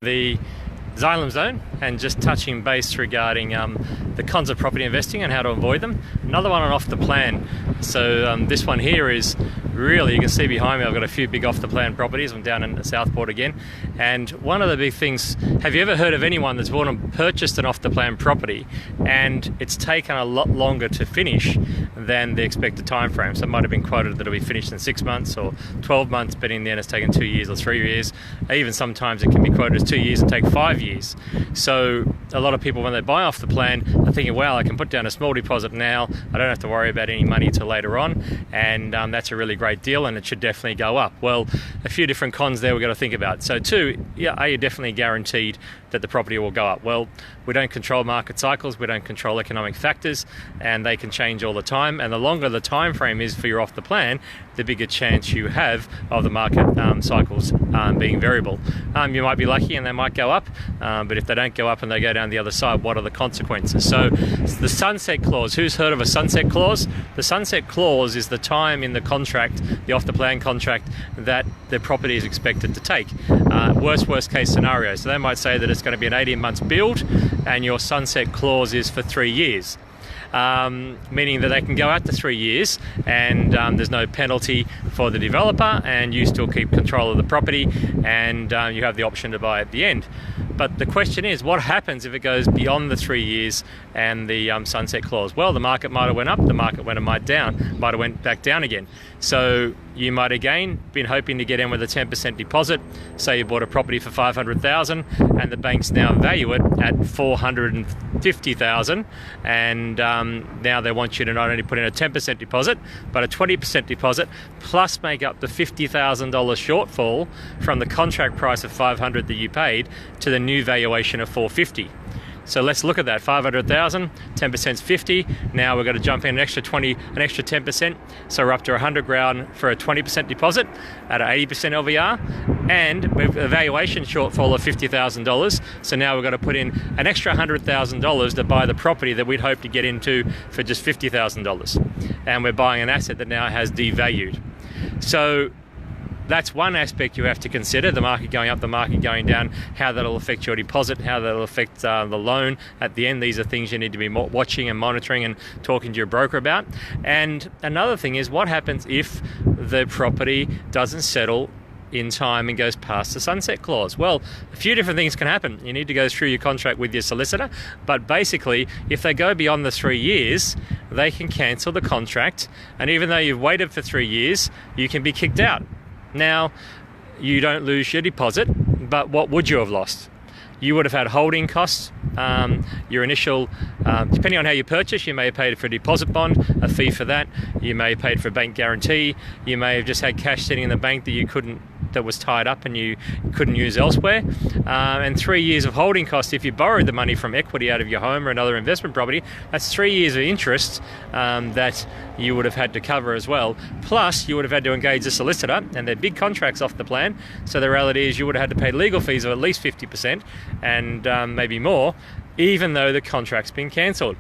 The Xylem Zone, and just touching base regarding the cons of property investing and how to avoid them. Another one on off the plan. So this one here is really, you can see behind me I've got a few big off the plan properties. I'm down in Southport again, and one of the big things, have you ever heard of anyone that's bought and purchased an off the plan property and it's taken a lot longer to finish than the expected time frame? So it might have been quoted that it'll be finished in 6 months or 12 months, but in the end it's taken 2 years or 3 years. Even sometimes it can be quoted as 2 years and take 5 years. So a lot of people, when they buy off the plan, are thinking, well, I can put down a small deposit now, I don't have to worry about any money till later on, and that's a really great deal, and it should definitely go up. Well, a few different cons there we've got to think about. So two, are you definitely guaranteed that the property will go up? Well, we don't control market cycles, we don't control economic factors, and they can change all the time, and the longer the time frame is for your off the plan, the bigger chance you have of the market cycles being variable. You might be lucky and they might go up, but if they don't go up and they go down the other side, what are the consequences? So the sunset clause, who's heard of a sunset clause? The sunset clause is the time in the contract, the off the plan contract, that the property is expected to take. Worst case scenario. So they might say that it's going to be an 18 months build and your sunset clause is for 3 years. Meaning that they can go out to 3 years and there's no penalty for the developer, and you still keep control of the property, and you have the option to buy at the end. But the question is, what happens if it goes beyond the 3 years and the sunset clause? Well, the market might have went up, the market might have went back down again. So you might again been hoping to get in with a 10% deposit. Say you bought a property for $500,000 and the banks now value it at $450,000, and now they want you to not only put in a 10% deposit but a 20% deposit plus make up the $50,000 shortfall from the contract price of $500,000 that you paid to the new valuation of $450,000. So let's look at that. 500,000, 10% is 50. Now we're going to jump in an extra 10%. So we're up to 100 grand for a 20% deposit at an 80% LVR, and with a valuation shortfall of $50,000. So now we're going to put in an extra $100,000 to buy the property that we'd hoped to get into for just $50,000, and we're buying an asset that now has devalued. So that's one aspect you have to consider: the market going up, the market going down, how that'll affect your deposit, how that'll affect the loan at the end. These are things you need to be watching and monitoring and talking to your broker about. And another thing is, what happens if the property doesn't settle in time and goes past the sunset clause? Well, a few different things can happen. You need to go through your contract with your solicitor, but basically if they go beyond the 3 years, they can cancel the contract, and even though you've waited for 3 years, you can be kicked out. Now, you don't lose your deposit, but what would you have lost? You would have had holding costs. Your initial, depending on how you purchase, you may have paid for a deposit bond, a fee for that. You may have paid for a bank guarantee. You may have just had cash sitting in the bank that was tied up and you couldn't use elsewhere. And 3 years of holding costs, if you borrowed the money from equity out of your home or another investment property, that's 3 years of interest that you would have had to cover as well. Plus, you would have had to engage a solicitor, and they're big contracts off the plan. So the reality is you would have had to pay legal fees of at least 50% and maybe more, even though the contract's been cancelled.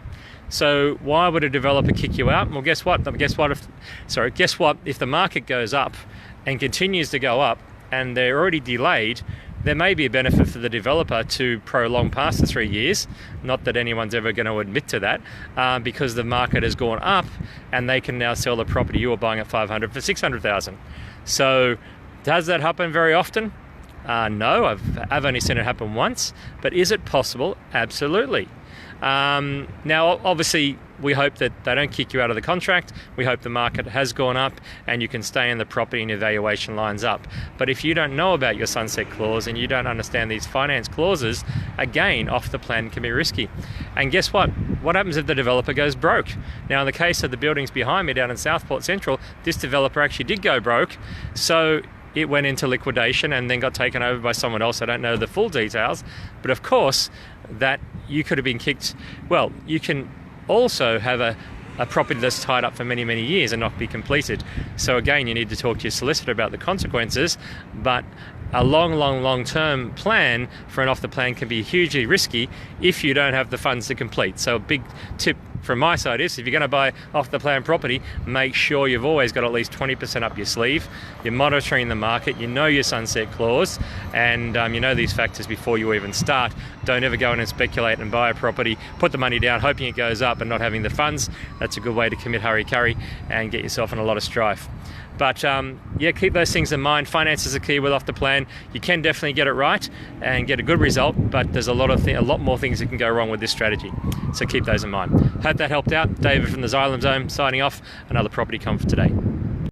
So why would a developer kick you out? Well, guess what? If the market goes up and continues to go up and they're already delayed, there may be a benefit for the developer to prolong past the 3 years. Not that anyone's ever going to admit to that, because the market has gone up and they can now sell the property you were buying at $500,000 for $600,000. So does that happen very often? No, I've only seen it happen once, but is it possible? Absolutely. Now, obviously, we hope that they don't kick you out of the contract. We hope the market has gone up and you can stay in the property and your valuation lines up. But if you don't know about your sunset clause and you don't understand these finance clauses, again, off the plan can be risky. And guess what? What happens if the developer goes broke? Now, in the case of the buildings behind me down in Southport Central, this developer actually did go broke. So it went into liquidation and then got taken over by someone else. I don't know the full details, but of course that you could have been kicked. Well, you can also have a property that's tied up for many, many years and not be completed. So again, you need to talk to your solicitor about the consequences, but a long-term plan for an off the plan can be hugely risky if you don't have the funds to complete. So a big tip from my side is, if you're going to buy off the plan property, make sure you've always got at least 20% up your sleeve. You're monitoring the market, you know your sunset clause, and you know these factors before you even start. Don't ever go in and speculate and buy a property, put the money down, hoping it goes up and not having the funds. That's a good way to commit hurry-curry and get yourself in a lot of strife. But yeah, keep those things in mind. Finance is a key with off the plan. You can definitely get it right and get a good result, but there's a lot more things that can go wrong with this strategy. So keep those in mind. Hope that helped out. David from the Xylem Zone signing off. Another Property Conf today.